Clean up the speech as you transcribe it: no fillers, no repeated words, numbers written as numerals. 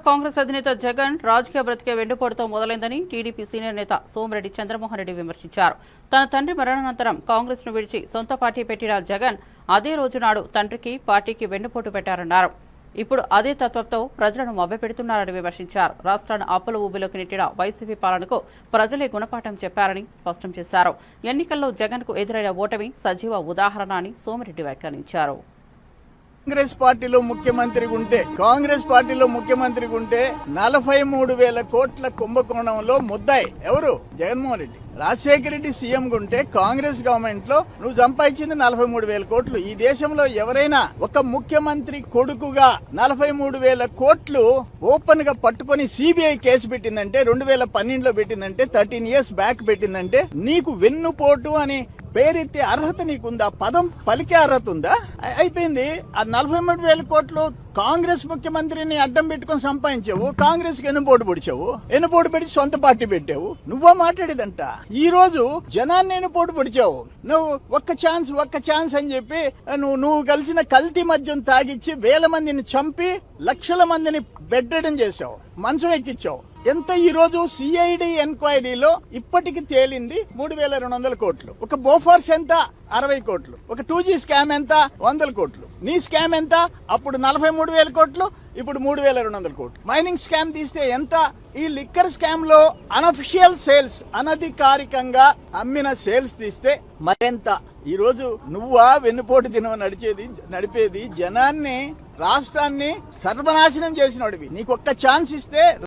కాంగ్రెస్ అధినేత జగన్ రాజకీయ బ్రతికే వెండిపోటుతో మొదలైందని టీడీపీ సీనియర్ నేత సోమిరెడ్డి చంద్రమోహన్ రెడ్డి విమర్శించారు. తన తండ్రి మరణానంతరం కాంగ్రెస్ ను విడిచి సొంత పార్టీ పెట్టిన జగన్ అదే రోజు నాడు తండ్రికి పార్టీకి వెన్నుపోటు పెట్టారన్నారు. ఇప్పుడు అదే తత్వంతో ప్రజలను మభ్యపెడుతున్నారని విమర్శించారు. రాష్ట్రాన్ని అప్పుల ఊబిలోకి నెట్టిన వైసీపీ పాలనకు ప్రజలే గుణపాఠం చెప్పారని స్పష్టం చేశారు. ఎన్నికల్లో జగన్ కు ఎదురైన ఓటమి సజీవ ఉదాహరణ అని సోమిరెడ్డి వ్యాఖ్యానించారు. కాంగ్రెస్ పార్టీలో ముఖ్యమంత్రిగా ఉంటే 43,000 కోట్ల కుంభకోణంలో ముద్దాయి ఎవరు? జగన్మోహన్ రెడ్డి. రాజశేఖర రెడ్డి సీఎం ఉంటే కాంగ్రెస్ గవర్నమెంట్ లో నువ్వు సంపాదించింది 43,000 కోట్లు. ఈ దేశంలో ఎవరైనా ఒక ముఖ్యమంత్రి కొడుకుగా 43,000 కోట్లు ఓపెన్ గా పట్టుకొని సిబిఐ కేసు పెట్టిందంటే 2012లో పెట్టిందంటే 13 years బ్యాక్ పెట్టిందంటే నీకు వెన్నుపోటు అని పేరెత్తే అర్హత నీకుందా? పదం పలికే అర్హత ఉందా? అయిపోయింది. ఆ 43,000 కోట్లు కాంగ్రెస్ ముఖ్యమంత్రిని అడ్డం పెట్టుకుని సంపాదించావు. కాంగ్రెస్ కి ఎన్నుపోటు పొడిచావు. ఎన్నుపోటు పెట్టి సొంత పార్టీ పెట్టావు. నువ్వో మాట్లాడేదంట. ఈ రోజు జనాన్ని ఎన్నుపోటు పొడిచావు. నువ్వు ఒక్క ఛాన్స్ అని చెప్పి నువ్వు కలిసిన కల్తీ మద్యం తాగిచ్చి 1,000 మందిని చంపి లక్షల మందిని బెడ్రెడన్ చేశావు. మంచం ఎక్కించావు. ఎంత ఈ రోజు సిఐడి ఎంక్వైరీలో ఇప్పటికి తేలింది 3,200 కోట్లు. ఒక బోఫార్స్ ఎంత? 60 కోట్లు. ఒక 2G స్కామ్ ఎంత? 100 కోట్లు. నీ స్కామ్ ఎంత? అప్పుడు 43,000 కోట్లు, ఇప్పుడు 3,200 కోట్లు. మైనింగ్ స్కామ్ తీస్తే ఎంత? ఈ లిక్కర్ స్కామ్ లో అనఫిషియల్ సేల్స్, అనధికారికంగా అమ్మిన సేల్స్ తీస్తే మరెంత? ఈ రోజు నువ్వా వెన్నుపోటు దినం నడిపేది జనాన్ని, రాష్ట్రాన్ని సర్వనాశనం చేసినోడివి. నీకు ఒక్క ఛాన్స్ ఇస్తే